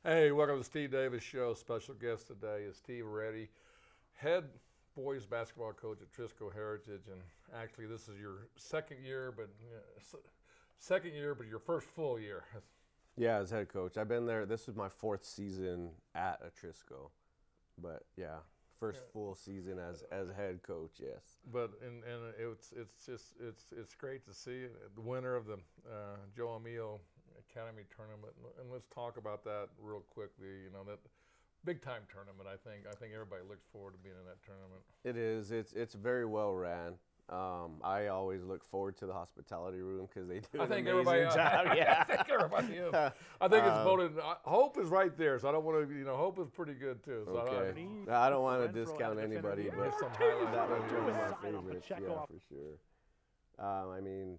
Hey, welcome to the Steve Davis Show. Special guest today is Steve Heredia, head boys basketball coach at Trisco Heritage, and actually this is your second year, but your first full year. Yeah, as head coach, I've been there. This is my fourth season at Trisco, but yeah, first full season as head coach. Yes. But it's great to see the winner of the Joe Emil Academy tournament, and let's talk about that real quickly. You know, that big time tournament. I think everybody looks forward to being in that tournament. It is. It's very well ran. I always look forward to the hospitality room because they do an amazing job. Yeah, I think everybody is. I think it's voted. Hope is right there, so I don't want to. Hope is pretty good too. So okay. I don't want to discount anybody, but that was one of my favorites. Yeah, for sure. I mean,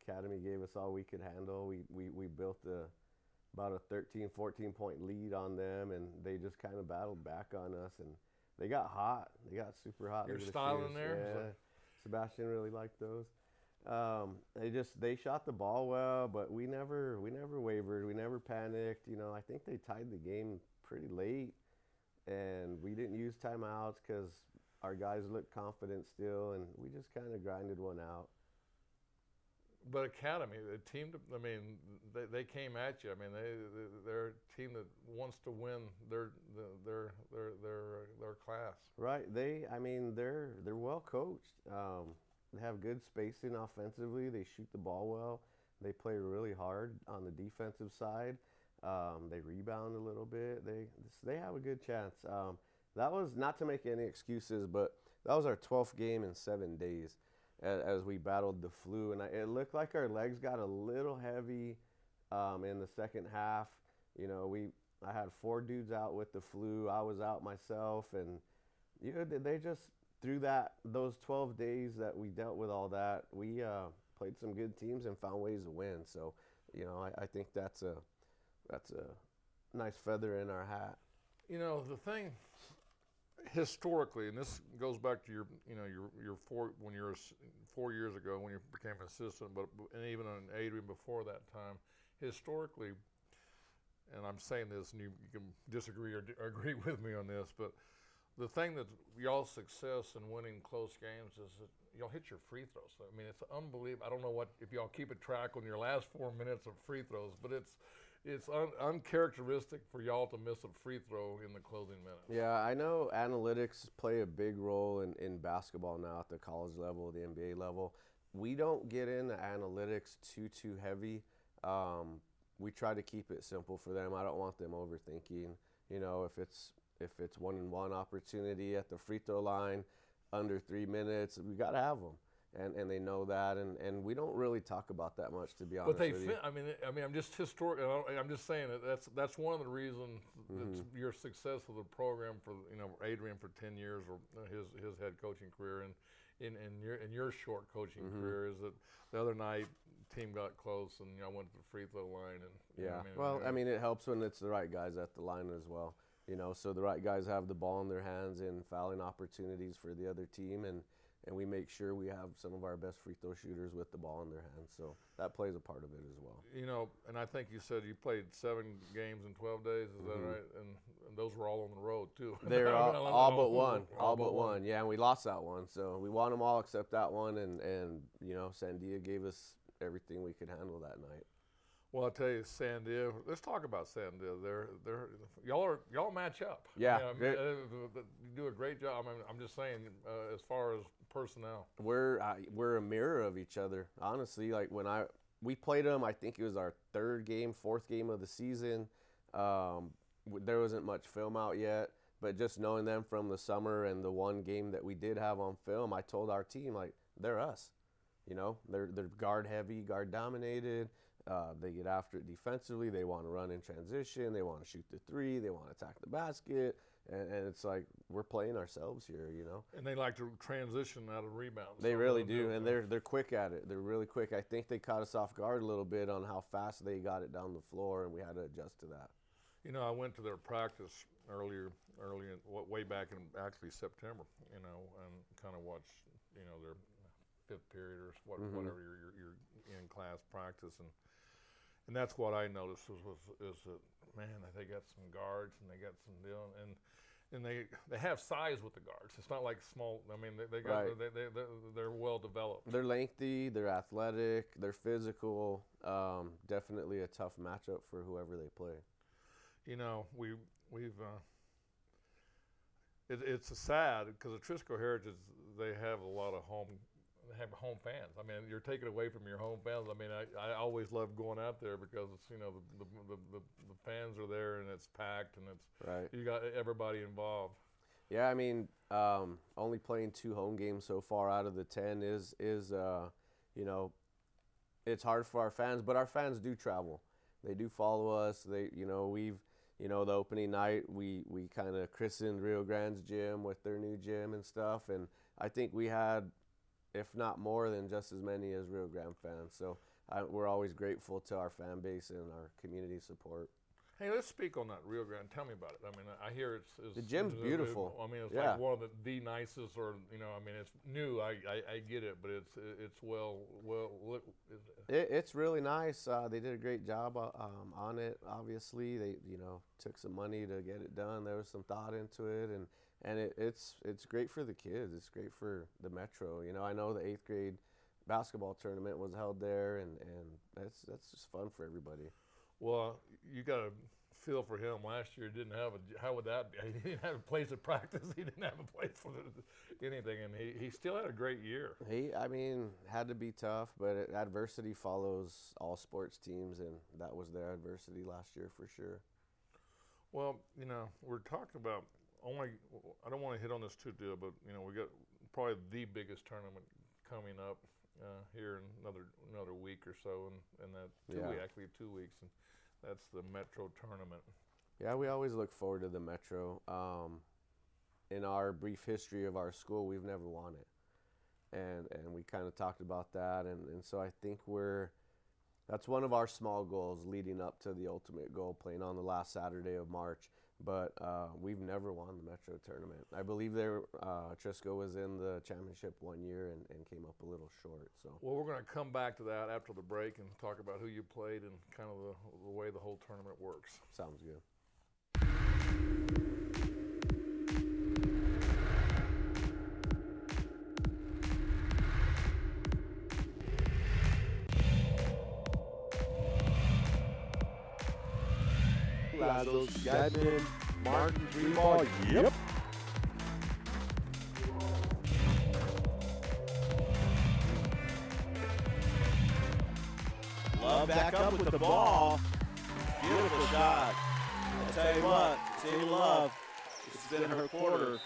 Academy gave us all we could handle. We built about a 13, 14-point lead on them, and they just kind of battled back on us, and they got hot. They got super hot. You're styling there? Yeah. Sebastian really liked those. They shot the ball well, but we never wavered. We never panicked. I think they tied the game pretty late, and we didn't use timeouts because our guys looked confident still, and we just kind of grinded one out. But Academy, the team, I mean, they came at you. I mean, they're a team that wants to win their class. Right. They're well coached. They have good spacing offensively. They shoot the ball well. They play really hard on the defensive side. They rebound a little bit. They have a good chance. That was not to make any excuses, but that was our 12th game in 7 days. As we battled the flu, and it looked like our legs got a little heavy in the second half. I had 4 dudes out with the flu. I was out myself, and they just through those 12 days that we dealt with all that, we played some good teams and found ways to win. So, I think that's a nice feather in our hat. The thing. Historically, and this goes back to your 4 years ago when you became an assistant, and even on Adrian before that time. Historically, and I'm saying this, and you can disagree or agree with me on this, but the thing that y'all's success in winning close games is that y'all hit your free throws. I mean, it's unbelievable. I don't know if y'all keep a track on your last 4 minutes of free throws, but it's uncharacteristic for y'all to miss a free throw in the closing minutes. Yeah, I know analytics play a big role in basketball now at the college level, the NBA level. We don't get into analytics too heavy. We try to keep it simple for them. I don't want them overthinking. If it's 1-on-1 opportunity at the free throw line under 3 minutes, we got to have them. And they know that, and we don't really talk about that much, to be honest with you. I mean, I'm just historic. I'm just saying that's one of the reasons that your success of the program for Adrian for 10 years or his head coaching career and in your short coaching career is that the other night team got close and went to the free throw line and it helps when it's the right guys at the line as well. So the right guys have the ball in their hands and fouling opportunities for the other team, and we make sure we have some of our best free throw shooters with the ball in their hands. So that plays a part of it as well. And I think you said you played 7 games in 12 days. Is that right? And those were all on the road too. They're all but one. All but one. Yeah, and we lost that one. So we won them all except that one. And Sandia gave us everything we could handle that night. Well, I'll tell you, Sandia. Let's talk about Sandia. Y'all match up. Yeah, you do a great job. I mean, I'm just saying, as far as personnel, we're a mirror of each other. Honestly, like when we played them, I think it was our 4th game of the season. There wasn't much film out yet, but just knowing them from the summer and the one game that we did have on film, I told our team, like, they're us. They're guard heavy, guard dominated. They get after it defensively. They want to run in transition. They want to shoot the 3. They want to attack the basket. And it's like we're playing ourselves here, And they like to transition out of rebounds. They really do, and they're quick at it. They're really quick. I think they caught us off guard a little bit on how fast they got it down the floor, and we had to adjust to that. I went to their practice way back in actually September, and kind of watched, their 5th period or whatever your in class practice, and that's what I noticed is that, man, they got some guards and they got some deal, and they have size with the guards. It's not like small. I mean, Right. they're well developed. They're lengthy, they're athletic, they're physical. Definitely a tough matchup for whoever they play. You know, it's sad because the Trisco Heritage, they have a lot of home fans. I mean, you're taking away from your home fans. I mean, I always love going out there because it's, you know, the fans are there and it's packed and it's Right. you got everybody involved. Yeah, I mean, only playing 2 home games so far out of the 10 is you know, it's hard for our fans, but our fans do travel. They do follow us. They, you know, the opening night we kind of christened Rio Grande's gym with their new gym and stuff, and I think we had, if not more than just as many as Rio Grande fans. So we're always grateful to our fan base and our community support. Hey, let's speak on that Rio Grande. Tell me about it. I mean, I hear The gym's beautiful. I mean, it's Yeah. like one of the nicest, or, you know, I mean, it's new. I get it, but it's well. It's really nice. They did a great job on it. Obviously, they, you know, took some money to get it done. There was some thought into it, and it's great for the kids. It's great for the Metro. You know, I know the 8th grade basketball tournament was held there, and that's just fun for everybody. Well, you got to feel for him. Last year, didn't have how would that be? He didn't have a place to practice. He didn't have a place for anything, and he still had a great year. I mean, had to be tough, but adversity follows all sports teams, and that was their adversity last year for sure. Well, you know, we're talking about I don't want to hit on this too deal, but, you know, we got probably the biggest tournament coming up here in another week or so, and that 2 weeks, and that's the Metro tournament. Yeah, we always look forward to the Metro. In our brief history of our school, we've never won it, and we kind of talked about that, and so I think that's one of our small goals leading up to the ultimate goal, playing on the last Saturday of March. But we've never won the Metro tournament. I believe Trisco was in the championship one year and came up a little short. So. Well, we're going to come back to that after the break and talk about who you played and kind of the way the whole tournament works. Sounds good. Lazos, Gadman, Martin, Greenball, yep. Love back up with the ball. Beautiful shot. I tell you what, Team Love, it's been her quarter.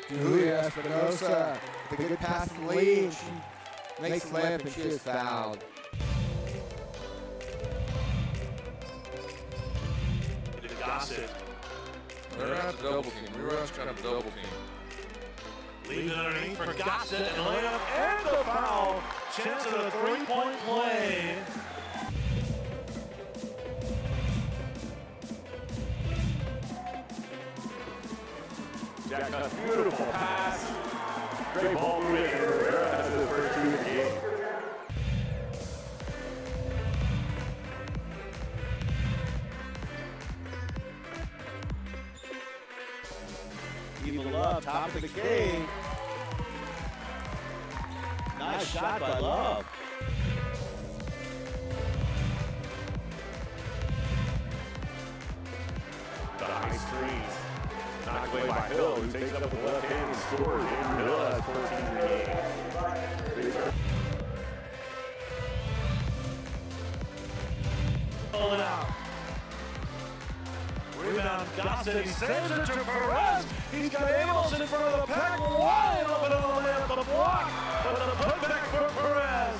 Heredia Espinosa, the good pass from Lee, she makes the layup and she is fouled. Gossett. They're not double team. We were kind of double team. Leaves it underneath for Gossett, and layup and the foul. Chance of a three-point play. Jack, a beautiful pass. Great ball movement. That's the first 2 of the game. Evil Love, top of the key. Nice shot by Love. The high screen. Knocked away by Hill, who takes up the left hand and scores. Andrew Hill has 14 in the game. Pull it out. Rebound, Gossett, he sends it to Perez. He's got Amos in front of the pack, wide open on the layup, the block, but the putback for Perez.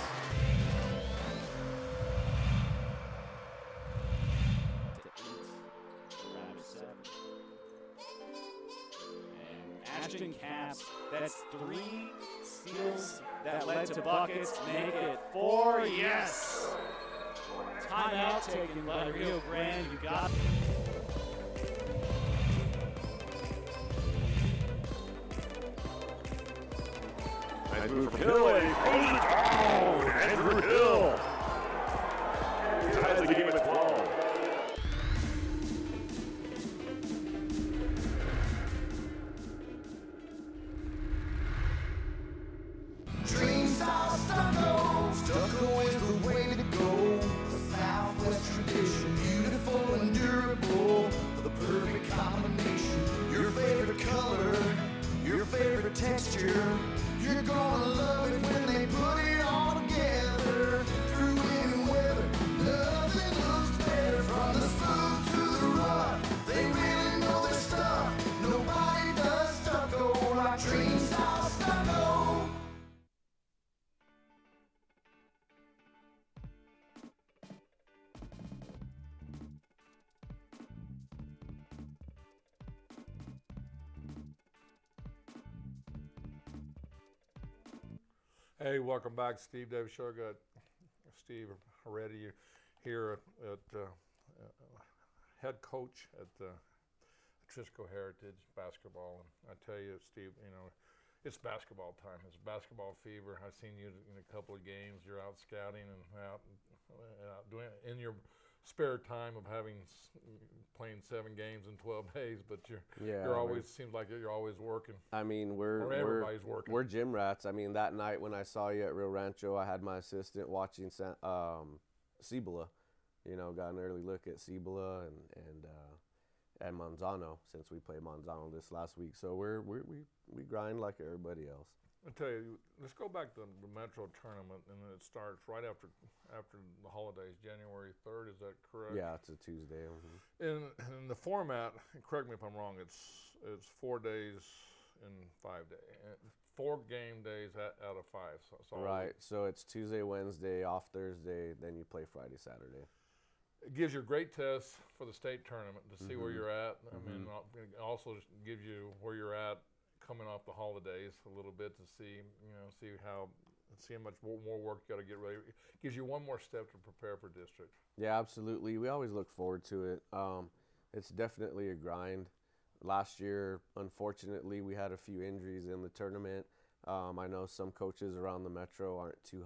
Ashton Caps, that's 3 steals that led to buckets, make it 4, yes! Timeout taken by Rio Grande, you got Nice move from Hill, and he throws it. Oh, Andrew Hill ties the game at 12. Dream style stucco, stucco is the way to go. The Southwest tradition, beautiful and durable, the perfect combination. Your favorite color, your favorite texture. You're gonna love it when they put it all together. Through any weather, nothing looks better. From the smooth to the rough, they really know their stuff. Nobody does stucco like Dream style stucco. Hey, welcome back, Steve Davis Show. I got Steve Heredia here at head coach at Trisco Heritage basketball. And I tell you, Steve, you know, it's basketball time. It's basketball fever. I've seen you in a couple of games. You're out scouting and out doing it in your spare time of playing 7 games in 12 days, but you're always seems like you're always working. I mean, everybody's working. We're gym rats. I mean, that night when I saw you at Rio Rancho, I had my assistant watching Cibola. You know, got an early look at Cibola and Manzano, since we played Manzano this last week. So we grind like everybody else. I tell you, let's go back to the Metro tournament, and it starts right after the holidays, January 3rd. Is that correct? Yeah, it's a Tuesday. Mm-hmm. In the format, correct me if I'm wrong, it's 4 days and 5 days, 4 game days out of 5. So right. So it's Tuesday, Wednesday, off Thursday, then you play Friday, Saturday. It gives you a great test for the state tournament to see where you're at. I mean, it also gives you where you're at coming off the holidays a little bit to see how much more work you got to get ready. It gives you one more step to prepare for district. Yeah, absolutely. We always look forward to it. It's definitely a grind. Last year, unfortunately, we had a few injuries in the tournament. I know some coaches around the Metro aren't too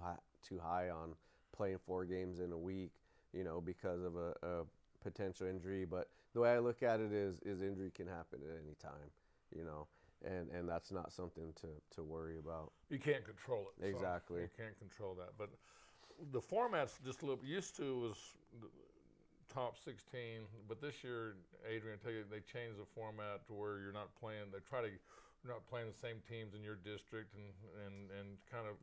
high on playing 4 games in a week, you know, because of a potential injury. But the way I look at it is injury can happen at any time, you know. And that's not something to worry about. You can't control it. Exactly. So you can't control that. But the format's just a little used to was the top 16, but this year, Adrian, I tell you, they changed the format to where you're not playing. You're not playing the same teams in your district, and kind of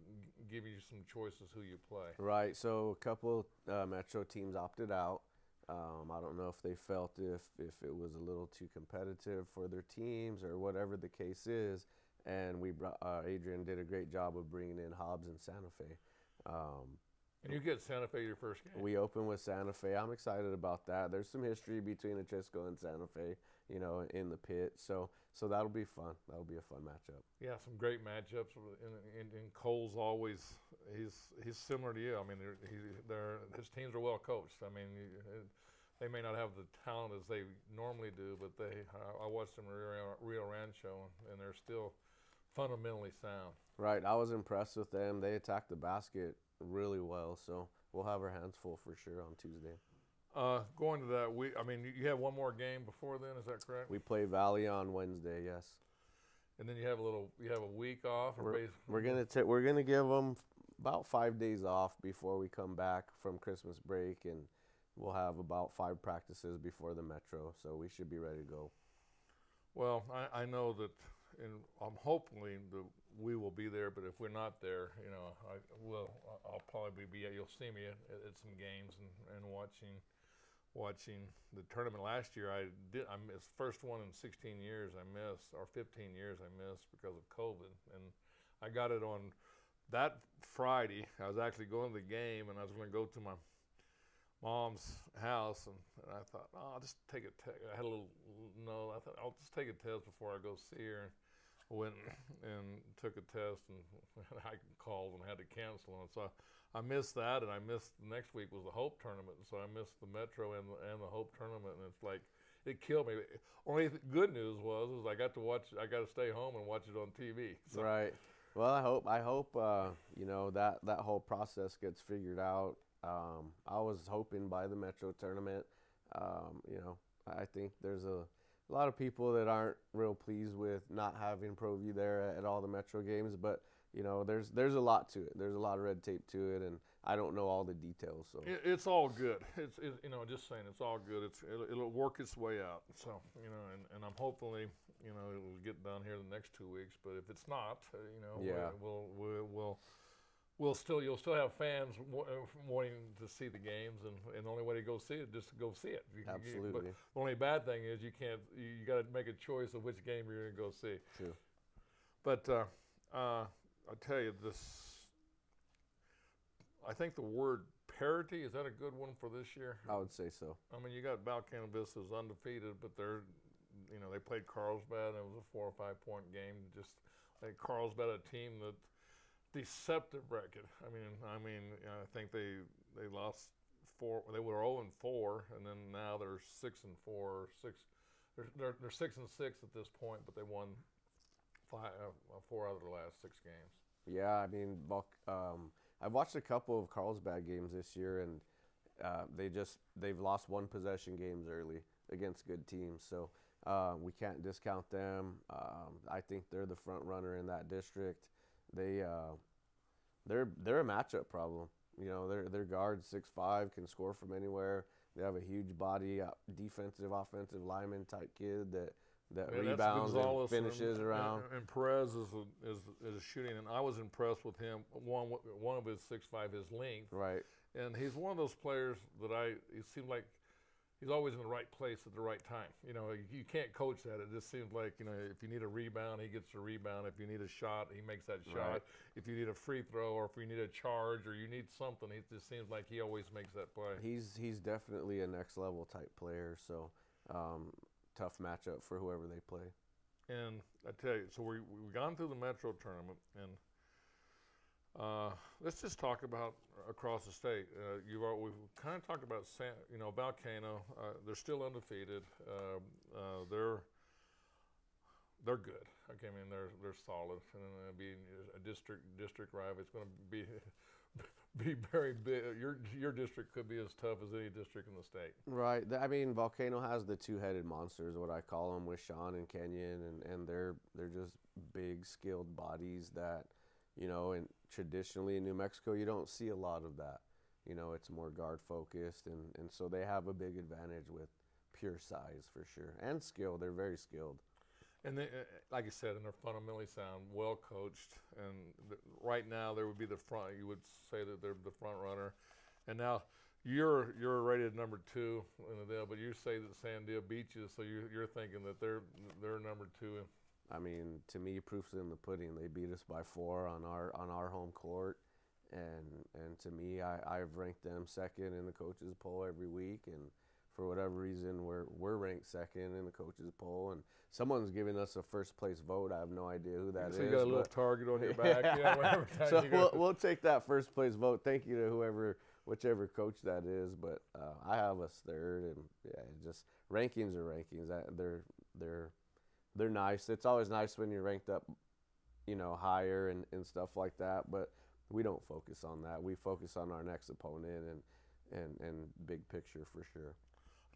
give you some choices who you play. Right. So a couple Metro teams opted out. I don't know if they felt if it was a little too competitive for their teams or whatever the case is, and we brought Adrian did a great job of bringing in Hobbs and Santa Fe. And you get Santa Fe your first game. We open with Santa Fe. I'm excited about that. There's some history between Atrisco and Santa Fe, you know, in the pit. So that'll be fun. That'll be a fun matchup. Yeah, some great matchups. And Cole's always he's similar to you. I mean, his teams are well coached. I mean, they may not have the talent as they normally do, but I watched them at Rio Rancho, and they're still fundamentally sound. Right. I was impressed with them. They attacked the basket really well, so we'll have our hands full for sure on Tuesday. Going to that week, I mean, you have one more game before then, is that correct? We play Valley on Wednesday, yes. And then you have a week off. We're gonna give them about 5 days off before we come back from Christmas break, and we'll have about 5 practices before the Metro, so we should be ready to go. Well, I know that, and I'm hoping that we will be there, but if we're not there, you know, I'll probably be. You'll see me at some games and watching the tournament. Last year, I missed first one in 16 years I missed, or 15 years I missed because of COVID, and I got it on that Friday. I was actually going to the game, and I was going to go to my mom's house, and I thought, I'll just take a test. I thought I'll just take a test before I go see her. Went and took a test, and I called and had to cancel it. So I missed that, and I missed the next week was the Hope tournament. So I missed the Metro and the Hope tournament, and it's like it killed me. Only good news was I got to stay home and watch it on TV. So. Right. Well, I hope you know, that whole process gets figured out. I was hoping by the Metro tournament. You know, I think there's a lot of people that aren't real pleased with not having Pro View there at all the Metro games, but you know, there's a lot to it. There's a lot of red tape to it, and I don't know all the details. So It's all good. It's you know, just saying, it's all good. It'll work its way out. So you know, and I'm hopefully, you know, it'll get done here the next 2 weeks. But if it's not, you know, Yeah. you'll still have fans wanting to see the games, and the only way to go see it, just to go see it. Absolutely. But the only bad thing is you got to make a choice of which game you're going to go see. True. But I tell you this. I think the word parity, is that a good one for this year? I would say so. I mean, you got Volcano Vista's undefeated, but they're, you know, they played Carlsbad, and it was a 4 or 5 point game. Just like Carlsbad, a team that deceptive record. I mean, I think they lost 4. They were 0-4, and then now they're 6-4. They're 6-6 at this point, but they won 4 out of the last 6 games. Yeah, I mean, I've watched a couple of Carlsbad games this year, and they've lost 1 possession games early against good teams. So we can't discount them. I think they're the front runner in that district. They're a matchup problem. You know, their guard 6'5" can score from anywhere. They have a huge body, defensive, offensive lineman type kid that rebounds and finishes around. And Perez is shooting, and I was impressed with him. One of his 6'5", his length. Right. And he's one of those players that it seems like he's always in the right place at the right time. You know, you can't coach that. It just seems like, you know, if you need a rebound, he gets the rebound. If you need a shot, he makes that shot. Right. If you need a free throw, or if you need a charge, or you need something, it just seems like he always makes that play. He's definitely a next level type player. So tough matchup for whoever they play. And I tell you, so we've gone through the Metro tournament, and let's just talk about across the state. We've kind of talked about Volcano. They're still undefeated. They're good. Okay, I mean they're solid, and being a district rival, it's going to be very big. Your district could be as tough as any district in the state. Right. I mean, Volcano has the 2-headed monsters, what I call them, with Sean and Kenyon, and they're just big, skilled bodies that, you know, and traditionally in New Mexico, you don't see a lot of that. You know, it's more guard focused, and so they have a big advantage with pure size for sure, and skill. They're very skilled. And they, like I said, and they're fundamentally sound, well coached, and right now they would be the front. You would say that they're the front runner, and now you're rated number 2 in the deal, but you say that Sandia beat you, so you're thinking that they're number 2. I mean, to me, proof's in the pudding. They beat us by 4 on our home court, and to me, I've ranked them second in the coaches poll every week, and for whatever reason, we're ranked second in the coaches poll, and someone's giving us a first place vote. I have no idea who that is. So you got a little target on your back. Yeah, whatever time so we'll take that first place vote. Thank you to whichever coach that is. But I have us third, and yeah, just rankings are rankings. They're nice. It's always nice when you're ranked up, you know, higher and stuff like that. But we don't focus on that. We focus on our next opponent and big picture for sure.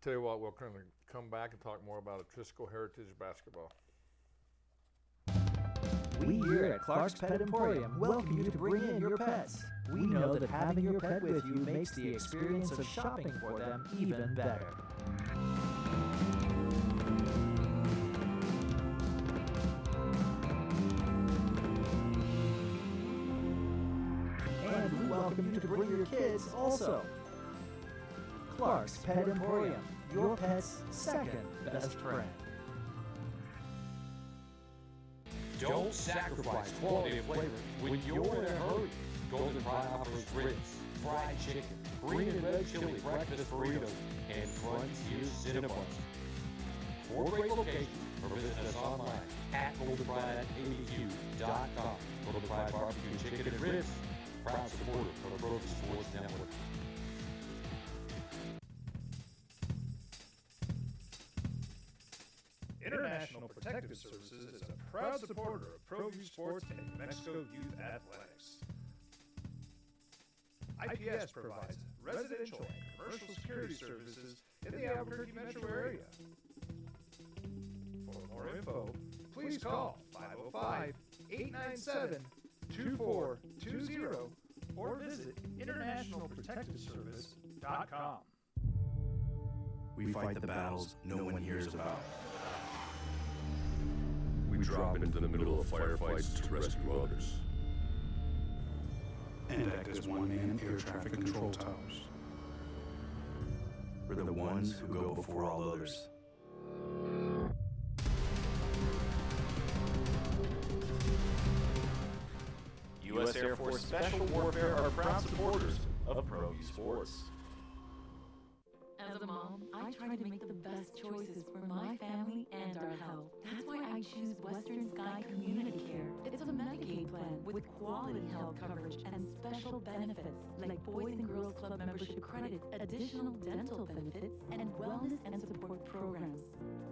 Tell you what, we'll kind of come back and talk more about Atrisco Heritage basketball. We here at Clark's Pet Emporium welcome you to bring in your pets. We know that having your pet with you makes the experience of shopping for them even better. And we welcome you to bring your kids also. Clark's Pet Emporium, your pet's second best friend. Don't sacrifice quality of flavor when you're in a hurry. Golden Pride offers ribs, fried chicken, green and red chili breakfast burritos, and Frontier Cinnabons. For great locations, or visit us online at goldenprideabq.com. Golden Pride Barbecue Chicken and Ribs, proud supporter of the Pro Sports Network. International Protection Protective Services is a proud supporter of ProView Sports and New Mexico Youth Athletics. IPS provides residential and commercial security services in the Albuquerque metro area. For more info, please call 505-897-2420 or visit internationalprotectiveservice.com. We fight the battles no one hears about. We drop into the middle of firefights to rescue others. And act as one-man air traffic control towers. We're the ones who go before all others. U.S. Air Force Special Warfare are proud supporters of ProView Sports. As a mom, I try to make the best choices for my family and our health. That's why I choose Western Sky Community Care. It's a Medicaid plan with quality health coverage and special benefits like Boys and Girls Club membership credit, additional dental benefits, and wellness and support programs.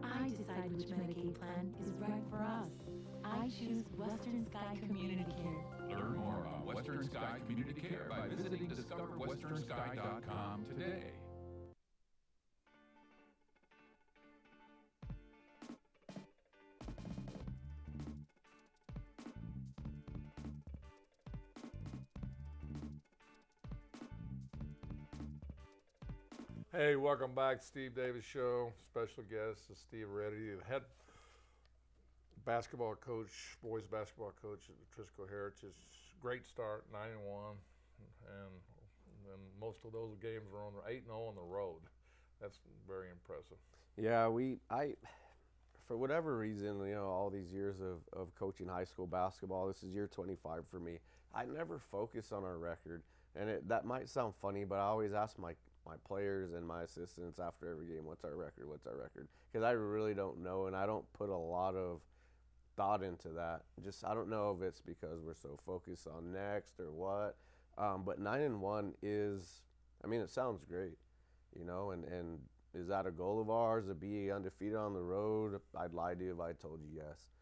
I decide which Medicaid plan is right for us. I choose Western Sky Community Care. Learn more about Western Sky Community Care by visiting discoverwesternsky.com today. Hey, welcome back, Steve Davis Show. Special guest is Steve Heredia, the head basketball coach, boys basketball coach at the Trisco Heritage. Great start, 9-1, and most of those games were on 8-0 on the road. That's very impressive. Yeah, for whatever reason, all these years of coaching high school basketball, this is year 25 for me. I never focus on our record, and that might sound funny, but I always ask my players and my assistants after every game, what's our record? Because I really don't know, and I don't put a lot of thought into that. I don't know if it's because we're so focused on next or what, but 9-1 is, it sounds great, and is that a goal of ours to be undefeated on the road? I'd lie to you if I told you yes.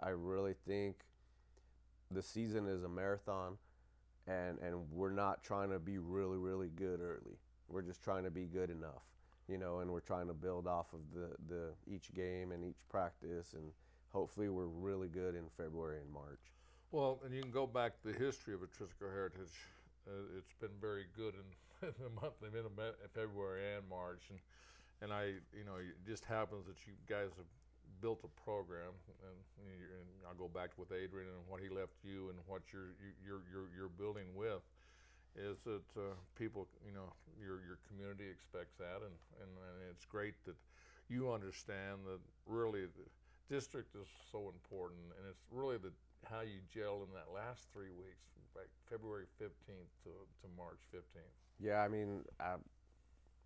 I really think the season is a marathon, and we're not trying to be really, really good early. We're just trying to be good enough, and we're trying to build off of the each game and each practice, and hopefully we're really good in February and March. Well, and you can go back to the history of Trisco Heritage. It's been very good in the month of February and March, and it just happens that you guys have built a program, and I'll go back with Adrian and what he left you and what you're building with. Is that people, your community expects that, and it's great that you understand that really the district is so important, and it's really how you gel in that last 3 weeks, like February 15th to March 15th. Yeah,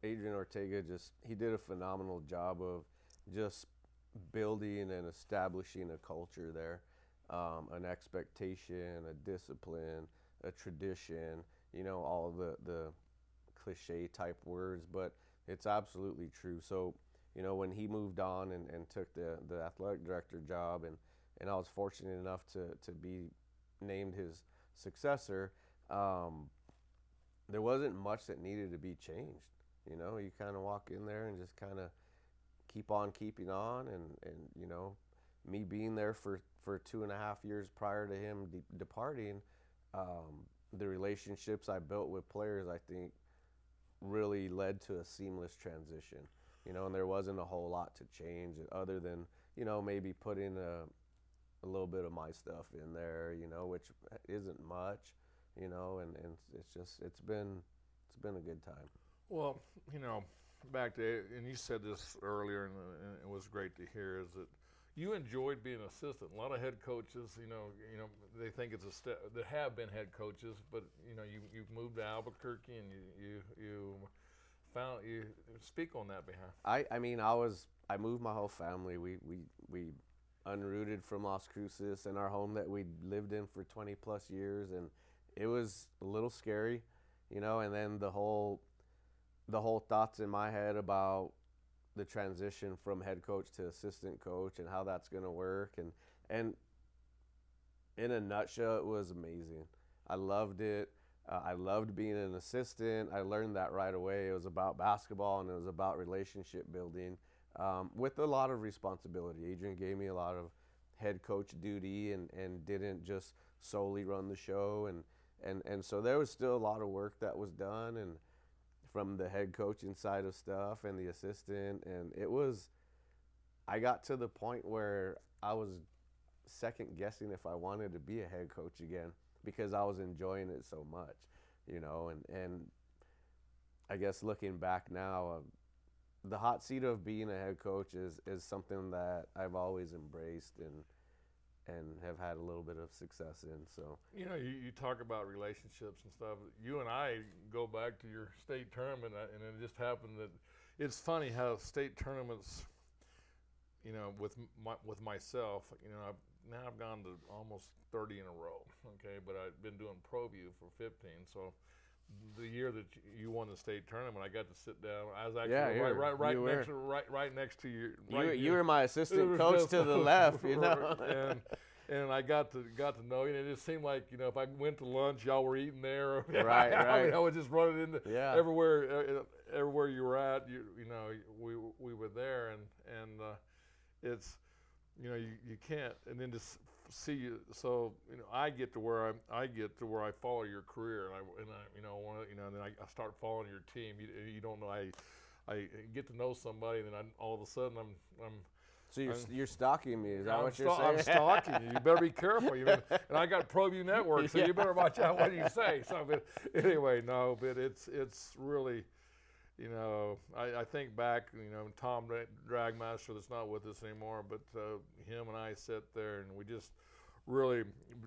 Adrian Ortega he did a phenomenal job of just building and establishing a culture there, an expectation, a discipline, a tradition. All the cliche type words, but it's absolutely true. So, when he moved on and took the athletic director job, and I was fortunate enough to be named his successor, there wasn't much that needed to be changed. You kind of walk in there and just kind of keep on keeping on, and me being there for 2.5 years prior to him departing, the relationships I built with players, I think, really led to a seamless transition, and there wasn't a whole lot to change other than, maybe putting a little bit of my stuff in there, which isn't much, and it's been a good time. Well, back to, and you said this earlier, and it was great to hear, is that you enjoyed being an assistant. A lot of head coaches, they think it's a step. There have been head coaches, but you moved to Albuquerque, and you speak on that behalf. I moved my whole family. We unrooted from Las Cruces in our home that we lived in for 20 plus years, and it was a little scary, and then the whole thoughts in my head about the transition from head coach to assistant coach and how that's going to work. And in a nutshell, it was amazing. I loved it. I loved being an assistant. I learned that right away. It was about basketball and it was about relationship building with a lot of responsibility. Adrian gave me a lot of head coach duty and didn't just solely run the show. And so there was still a lot of work that was done and from the head coaching side of stuff and the assistant. And I got to the point where I was second guessing if I wanted to be a head coach again, because I was enjoying it so much, and I guess looking back now, the hot seat of being a head coach is something that I've always embraced and have had a little bit of success in. So you talk about relationships and stuff. You and I go back to your state tournament, and it just happened that it's funny how state tournaments, with myself, I've gone to almost 30 in a row, okay, but I've been doing ProView for 15. So the year that you won the state tournament, I got to sit down. I was actually right next to you. You were my assistant coach to the left, and I got to know you. And it just seemed like if I went to lunch, y'all were eating there. Right. I mean, I was just running into everywhere you were at. We were there, and it's. You can't, and then just see you. So I get to where I follow your career, and then I start following your team. You don't know. I get to know somebody, and then all of a sudden I'm. So you're stalking me? Is that what you're saying? I'm stalking you. You better be careful. And I got ProView Network, so you better watch out what you say. So, but anyway, no, but it's really. I think back, Tom Dragmaster that's not with us anymore, but him and I sat there and we just really,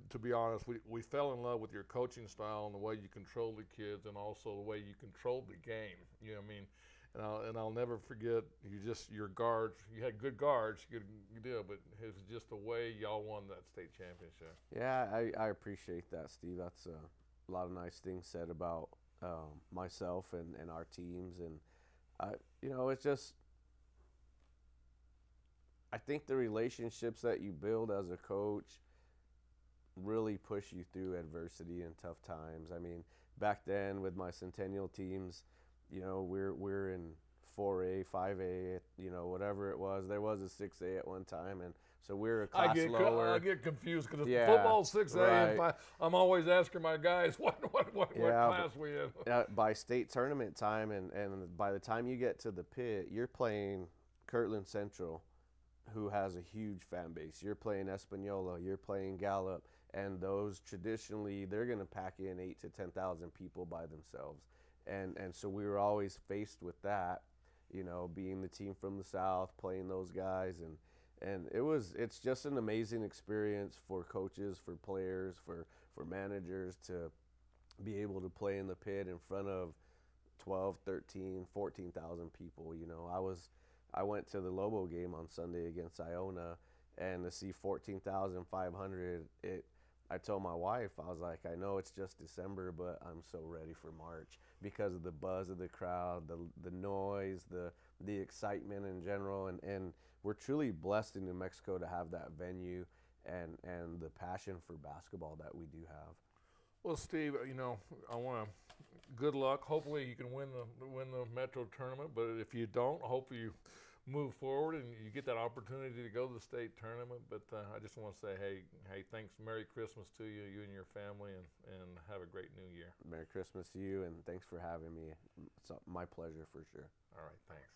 to be honest, we fell in love with your coaching style and the way you controlled the kids and also the way you controlled the game. You know what I mean? And I'll never forget your guards. You had good guards, good deal, but it was just the way y'all won that state championship. Yeah, I appreciate that, Steve. That's a lot of nice things said about myself and our teams, and it's just, I think the relationships that you build as a coach really push you through adversity and tough times. I mean, back then with my Centennial teams, we're in 4A, 5A, whatever it was. There was a 6A at one time, and so we're a class lower. I get confused because football's 6A and 5. I'm always asking my guys what class we in. By state tournament time, and by the time you get to the pit, you're playing Kirtland Central, who has a huge fan base. You're playing Espanola. You're playing Gallup, and those traditionally they're going to pack in 8,000 to 10,000 people by themselves, and so we were always faced with that, being the team from the South, playing those guys, and it's just an amazing experience for coaches, for players, for managers to be able to play in the pit in front of 12, 13, 14,000 people. I went to the Lobo game on Sunday against Iona, and to see 14,500, I told my wife, I was like, I know it's just December, but I'm so ready for March because of the buzz of the crowd, the noise, the excitement in general, and we're truly blessed in New Mexico to have that venue and the passion for basketball that we do have. Well, Steve, I want to good luck. Hopefully you can win the Metro tournament, but if you don't, hopefully you move forward and you get that opportunity to go to the state tournament. But I just want to say, hey, thanks. Merry Christmas to you and your family, and have a great New Year. Merry Christmas to you, and thanks for having me. It's my pleasure for sure. All right, thanks.